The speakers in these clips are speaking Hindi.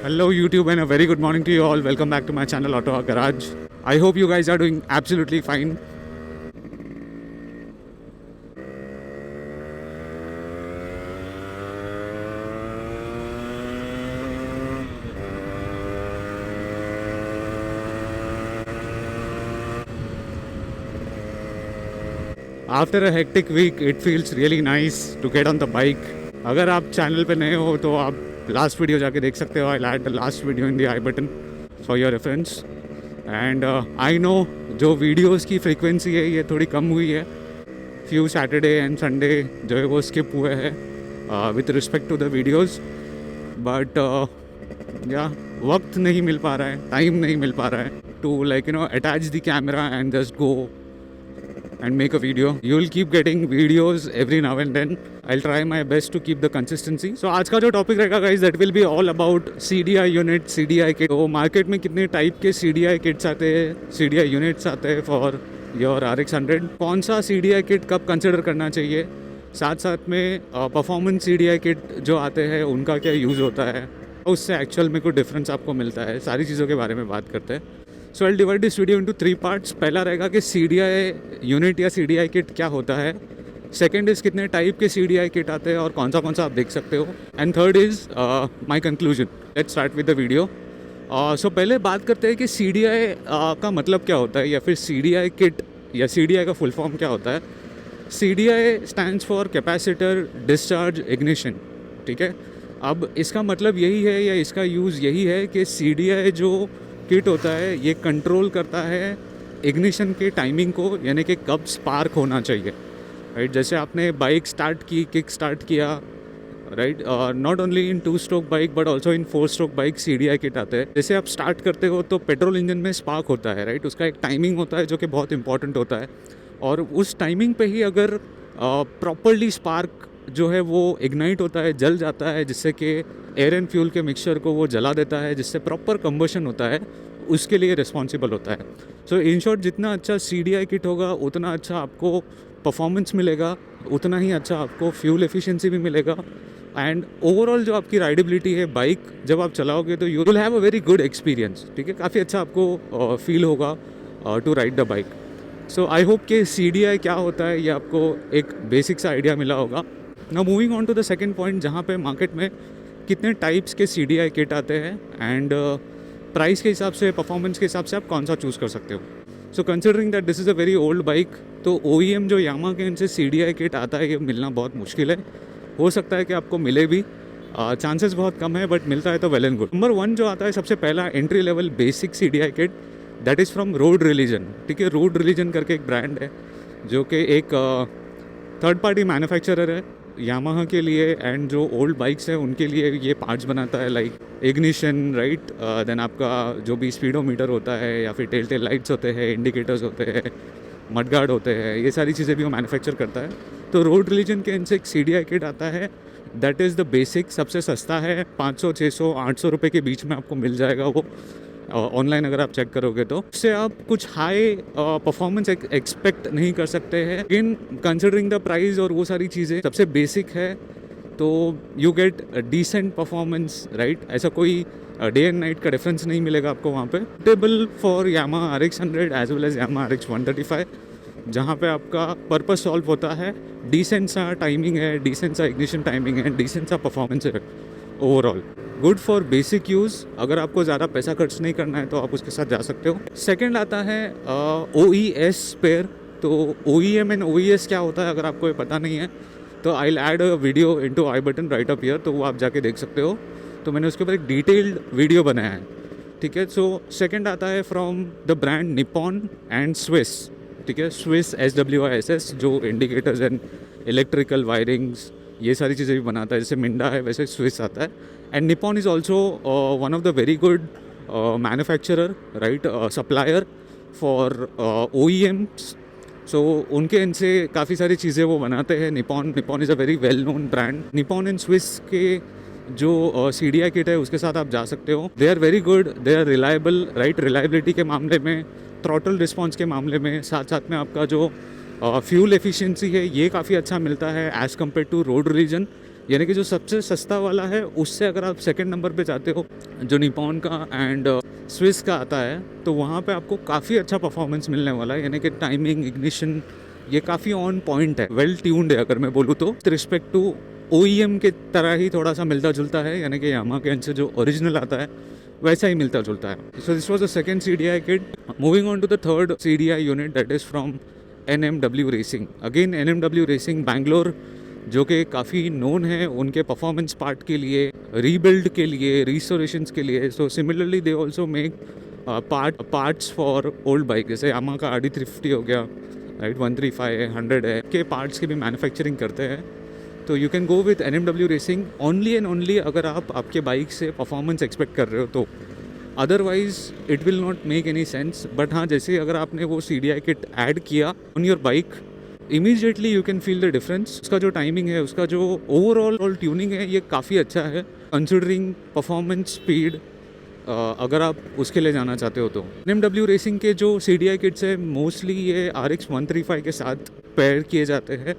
Hello YouTube and a very good morning to you all. Welcome back to my channel Auto Garage. I hope you guys are doing absolutely fine. After a hectic week, it feels really nice to get on the bike. अगर आप चैनल पे नए हो तो आप लास्ट वीडियो जाके देख सकते हो. I'll add the last video in the I button for your reference. And I know जो वीडियोस की फ्रीक्वेंसी है ये थोड़ी कम हुई है. फ्यू सैटरडे एंड संडे जो है वो स्किप हुए हैं with respect to the videos. But या वक्त नहीं मिल पा रहा है, टाइम नहीं मिल पा रहा है to attach the camera and just go and make a video. You will keep getting videos every now and then. I'll try my best to keep the consistency. So आज का जो टॉपिक रहेगा guys, that will be all about CDI unit, CDI kit. तो मार्केट में कितने टाइप के CDI kits आते हैं, CDI units आते हैं for your RX 100. कौन सा CDI kit कब कंसिडर करना चाहिए, साथ साथ में परफॉर्मेंस CDI kit जो आते हैं उनका क्या यूज़ होता है, उससे एक्चुअल में कोई डिफरेंस आपको मिलता है, सारी चीज़ों के बारे में बात करते हैं. So I divide this video into 3 parts. पहला रहेगा कि CDI यूनिट या CDI किट क्या होता है. सेकंड इज़ कितने टाइप के CDI किट आते हैं और कौन सा आप देख सकते हो. And third is my conclusion. Let's start with the video. So पहले बात करते हैं कि CDI का मतलब क्या होता है या फिर CDI किट या CDI का फुल फॉर्म क्या होता है. CDI stands for capacitor discharge ignition. ठीक है, अब इसका मतलब यही है या इसका यूज़ यही है कि CDI जो किट होता है ये कंट्रोल करता है इग्निशन के टाइमिंग को, यानी कि कब स्पार्क होना चाहिए. राइट, जैसे आपने बाइक स्टार्ट की, किक स्टार्ट किया, right, not only in 2 stroke bike but also in 4 stroke bike CDI kit आते हैं. जैसे आप स्टार्ट करते हो तो पेट्रोल इंजन में स्पार्क होता है, राइट, उसका एक टाइमिंग होता है जो कि बहुत इंपॉर्टेंट होता है. और उस टाइमिंग पे ही अगर प्रॉपरली स्पार्क जो है वो इग्नाइट होता है, जल जाता है, जिससे कि एयर एंड फ्यूल के मिक्सचर को वो जला देता है, जिससे प्रॉपर कंबशन होता है, उसके लिए रिस्पॉन्सिबल होता है. सो इन शॉर्ट, जितना अच्छा CDI किट होगा उतना अच्छा आपको परफॉर्मेंस मिलेगा, उतना ही अच्छा आपको फ्यूल एफिशिएंसी भी मिलेगा. एंड ओवरऑल जो आपकी राइडेबिलिटी है, बाइक जब आप चलाओगे तो you will have a very good experience. ठीक है, काफ़ी अच्छा आपको फील होगा to ride the bike. So I hope कि CDI क्या होता है ये आपको एक बेसिक सा आइडिया मिला होगा. Now moving on to the second point, जहाँ पे मार्केट में कितने टाइप्स के CDI किट आते हैं एंड प्राइस के हिसाब से, परफॉर्मेंस के हिसाब से आप कौन सा चूज़ कर सकते हो. So considering that this is a very old bike, तो OEM जो यामा के इनसे CDI किट आता है ये मिलना बहुत मुश्किल है. हो सकता है कि आपको मिले भी, चांसेस बहुत कम है, बट मिलता है तो वेल एंड गुड. नंबर 1 जो आता है सबसे पहला entry level basic CDI kit, that is from road religion. ठीक है, रोड रिलीजन करके एक ब्रांड है जो कि एक थर्ड पार्टी मैन्युफैक्चरर है यामाहा के लिए, एंड जो ओल्ड बाइक्स हैं उनके लिए ये पार्ट्स बनाता है, लाइक इग्निशन, राइट, देन आपका जो भी स्पीडोमीटर होता है या फिर टेल लाइट्स होते हैं, इंडिकेटर्स होते हैं, मडगार्ड होते हैं, ये सारी चीज़ें भी वो मैन्युफैक्चर करता है. तो रोड रिलीजन के इनसे एक CDI किट आता है, दैट इज़ द बेसिक. सबसे सस्ता है, 500, 600, 800 रुपये के बीच में आपको मिल जाएगा वो ऑनलाइन अगर आप चेक करोगे तो. उससे आप कुछ हाई परफॉर्मेंस एक्सपेक्ट नहीं कर सकते हैं. लेकिन कंसिडरिंग द प्राइस और वो सारी चीज़ें, सबसे बेसिक है तो you get decent performance, right. ऐसा कोई डे एंड नाइट का डिफरेंस नहीं मिलेगा आपको वहाँ पे. Table for Yamaha RX 100 as well as Yamaha RX 135, जहाँ पे आपका पर्पस सॉल्व होता है. डिसेंट सा टाइमिंग है, डिसेंट सा इग्निशन टाइमिंग है, डिसेंट सा परफॉर्मेंस है. Overall good for basic use. अगर आपको ज़्यादा पैसा खर्च नहीं करना है तो आप उसके साथ जा सकते हो. सेकंड आता है OES स्पेयर. तो OEM एंड OES क्या होता है अगर आपको ये पता नहीं है तो I will add a video into I button right up here, तो वो आप जाके देख सकते हो. तो मैंने उसके ऊपर एक डिटेल्ड वीडियो बनाया है. ठीक है, सो सेकंड आता है from the brand Nippon and Swiss. ठीक है, स्विस SWISS जो इंडिकेटर्स एंड इलेक्ट्रिकल वायरिंग्स ये सारी चीज़ें भी बनाता है. जैसे मिंडा है वैसे स्विस आता है. And Nippon is also one of the very good manufacturer, right, supplier for OEMs. सो उनके इनसे काफ़ी सारी चीज़ें वो बनाते हैं. Nippon is a very well known brand. Nippon and Swiss के जो CDI किट है उसके साथ आप जा सकते हो. They are very good, they are reliable, right. Reliability के मामले में, थ्रॉटल रिस्पॉन्स के मामले में, साथ साथ में आपका जो फ्यूल एफिशिएंसी है ये काफ़ी अच्छा मिलता है as compared to road religion. यानी कि जो सबसे सस्ता वाला है उससे अगर आप सेकंड नंबर पे जाते हो, जो निपॉन का एंड स्विस का आता है, तो वहाँ पे आपको काफ़ी अच्छा परफॉर्मेंस मिलने वाला है। यानी कि टाइमिंग, इग्निशन, ये काफ़ी ऑन पॉइंट है, वेल ट्यून्ड है अगर मैं बोलूँ तो। रिस्पेक्ट टू OEM के तरह ही थोड़ा सा मिलता जुलता है, यानी कि यामा के से जो ओरिजिनल आता है वैसा ही मिलता जुलता है। So this was the second CDI kit. Moving on to the third CDI unit, that is from NMW racing. Again NMW racing Bangalore, जो कि काफ़ी नोन है उनके परफॉर्मेंस पार्ट के लिए, रीबिल्ड के लिए, रिस्टोरेशंस के लिए। So similarly they also make parts for old bike, जैसे यामा का RD350 हो गया, राइट, 135 100 है, के पार्ट्स की भी मैन्युफैक्चरिंग करते हैं। तो you can go with NMW racing only and only अगर आप आपके बाइक से परफॉर्मेंस एक्सपेक्ट कर रहे हो तो। Otherwise it will not make any sense. But हाँ, जैसे अगर आपने वो CDI किट ऐड किया on your bike, immediately you can feel the difference. उसका जो टाइमिंग है, उसका जो ओवरऑल ट्यूनिंग है, ये काफ़ी अच्छा है कंसिडरिंग परफॉर्मेंस, स्पीड, अगर आप उसके लिए जाना चाहते हो तो। NMW रेसिंग के जो CDI किट्स है मोस्टली ये RX 135 के साथ पेयर किए जाते हैं,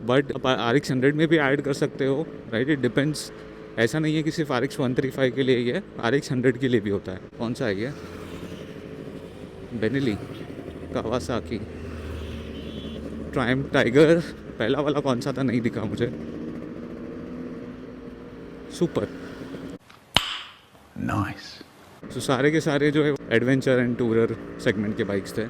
बट RX 100 में भी ऐड कर सकते हो, राइट, इट डिपेंड्स। ऐसा नहीं है कि सिर्फ RX 135 के लिए ही है, RX 100 के लिए भी होता है। कौन सा है ये? बेनेली, कावासाकी, ट्रायम्फ टाइगर, पहला वाला कौन सा था नहीं दिखा मुझे। Super nice. तो सारे के सारे जो है एडवेंचर एंड टूरर सेगमेंट के बाइक्स थे।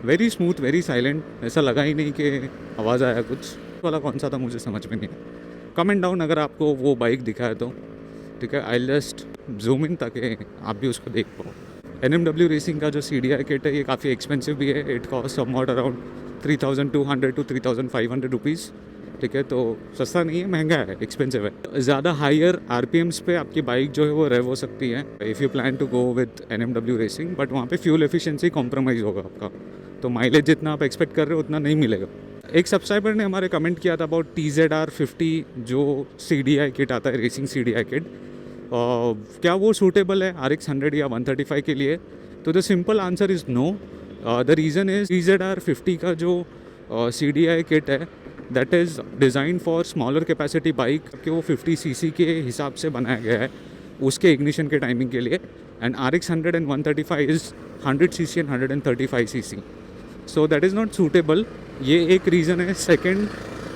वेरी स्मूथ, वेरी साइलेंट, ऐसा लगा ही नहीं कि आवाज़ आया कुछ। वाला कौन सा था मुझे समझ में नहीं आया। कमेंट डाउन अगर आपको वो बाइक दिखा है तो, ठीक है। आई जस्ट जूम इन ताकि आप भी उसको देख पाओ। NMW रेसिंग का जो CDI किट है ये काफ़ी एक्सपेंसिव भी है। It cost somewhat around 3200 to 3500 rupees, ठीक है। तो सस्ता नहीं है, महंगा है, एक्सपेंसिव है। ज़्यादा हायर RPMs पे आपकी बाइक जो है वो रेव हो सकती है if you plan to go with NMW racing, but वहाँ पे फ्यूल एफिशिएंसी कॉम्प्रोमाइज़ होगा आपका, तो माइलेज जितना आप एक्सपेक्ट कर रहे हो उतना नहीं मिलेगा। एक सब्सक्राइबर ने हमारे कमेंट किया था अबाउट TZR50 जो CDI किट आता है, रेसिंग CDI किट, क्या वो सूटेबल है RX 100 या 135 के लिए? तो the simple answer is no. The reason is TZR50 का जो CDI किट है that is design for smaller capacity bike, कि वो 50 cc के हिसाब से बनाया गया है उसके इग्निशन के टाइमिंग के लिए। And RX 100 and 135 is 100 cc and 135 cc, so that is not suitable. ये एक रीज़न है। सेकेंड,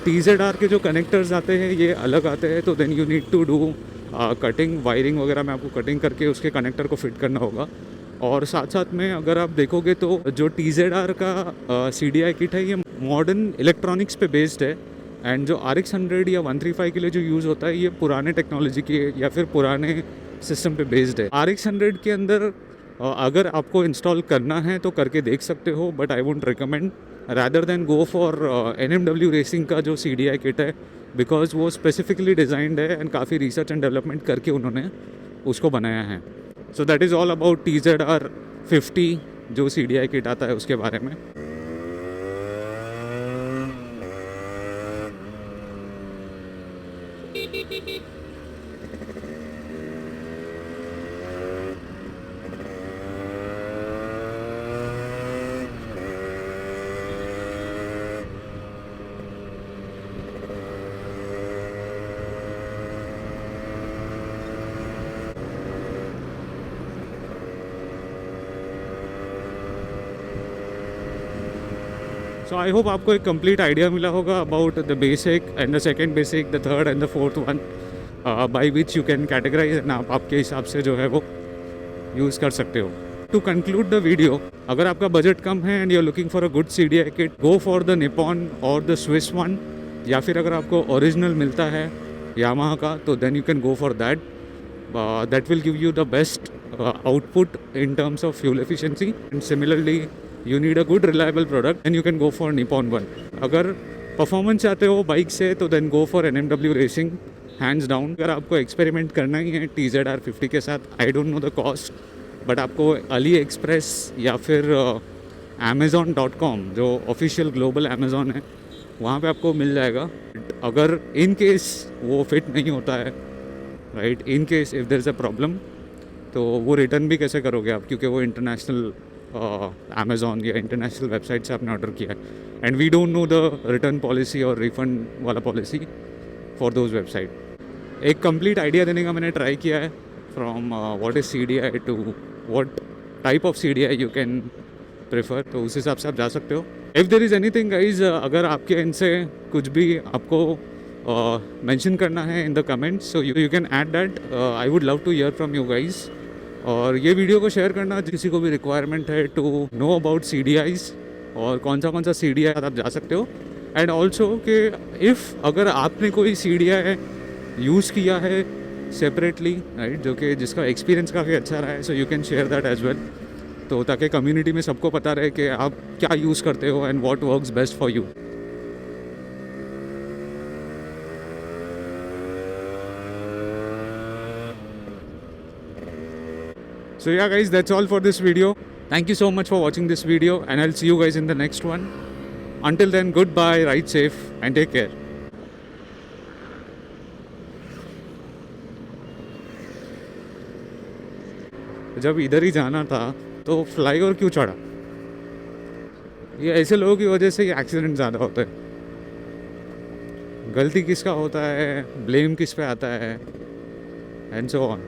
TZR के जो कनेक्टर्स आते हैं ये अलग आते हैं, तो then you need to do cutting, wiring वगैरह में आपको कटिंग करके उसके कनेक्टर को फिट करना होगा। और साथ साथ में अगर आप देखोगे तो जो TZR का CDI किट है ये मॉडर्न इलेक्ट्रॉनिक्स पे बेस्ड है, एंड जो RX 100 या 135 के लिए जो यूज़ होता है ये पुराने टेक्नोलॉजी के या फिर पुराने सिस्टम पे बेस्ड है। RX 100 के अंदर अगर आपको इंस्टॉल करना है तो करके देख सकते हो, but I won't recommend rather than go for NMW racing का जो CDI किट है, बिकॉज वो स्पेसिफिकली डिज़ाइंड है एंड काफ़ी रिसर्च एंड डेवलपमेंट करके उन्होंने उसको बनाया है। So that is all about TZR50 जो CDI किट आता है उसके बारे में। सो आई होप आपको एक कंप्लीट आइडिया मिला होगा about the basic and the second basic, the third and the fourth one, by which you can categorise, and आप आपके हिसाब से जो है वो यूज़ कर सकते हो। टू कंक्लूड द वीडियो, अगर आपका बजट कम है and you are looking for a good CDI kit, go for the Nippon और द स्विस वन, या फिर अगर आपको ओरिजिनल मिलता है यामाहा का तो then you can go for that. That will give you the best output in terms of fuel efficiency, and similarly you need a good reliable product and you can go for Nippon one. अगर परफॉर्मेंस चाहते हो बाइक से तो then go for NMW racing, hands down. अगर आपको एक्सपेरिमेंट करना ही है TZR50 के साथ, I don't know the cost, but आपको AliExpress या फिर Amazon.com जो ऑफिशियल ग्लोबल अमेज़ॉन है वहाँ पे आपको मिल जाएगा। अगर इन केस वो फिट नहीं होता है, right, in case if there is a problem, तो वो रिटर्न भी कैसे करोगे आप, क्योंकि वो इंटरनेशनल अमेज़ॉन या इंटरनेशनल वेबसाइट से आपने ऑर्डर किया है, and we don't know the return policy और रिफंड वाला पॉलिसी फॉर दोज वेबसाइट। एक कंप्लीट आइडिया देने का मैंने ट्राई किया है from what is CDI to what type of CDI you can prefer, तो उस हिसाब से आप जा सकते हो। If there is anything guys, अगर आपके इनसे कुछ भी आपको मेंशन करना है in the comments, so you can add that. I would love to hear from you guys. और ये वीडियो को शेयर करना किसी को भी रिक्वायरमेंट है टू नो अबाउट CDIs और कौन सा CDI आप जा सकते हो। एंड ऑल्सो कि इफ़ अगर आपने कोई CDI यूज़ किया है सेपरेटली, राइट, जो कि जिसका एक्सपीरियंस काफ़ी अच्छा रहा है, so you can share that as well, तो ताकि कम्युनिटी में सबको पता रहे कि आप क्या यूज़ करते हो and what works best for you. So yeah guys, that's all for this video. Thank you so much for watching this video and I'll see you guys in the next one. Until then, goodbye, ride safe and take care. जब इधर ही जाना था तो फ्लाईओवर क्यों चढ़ा? ये ऐसे लोगों की वजह से ही एक्सीडेंट ज़्यादा होते हैं। गलती किसका होता है, ब्लेम किस पे आता है, एंड सो ऑन।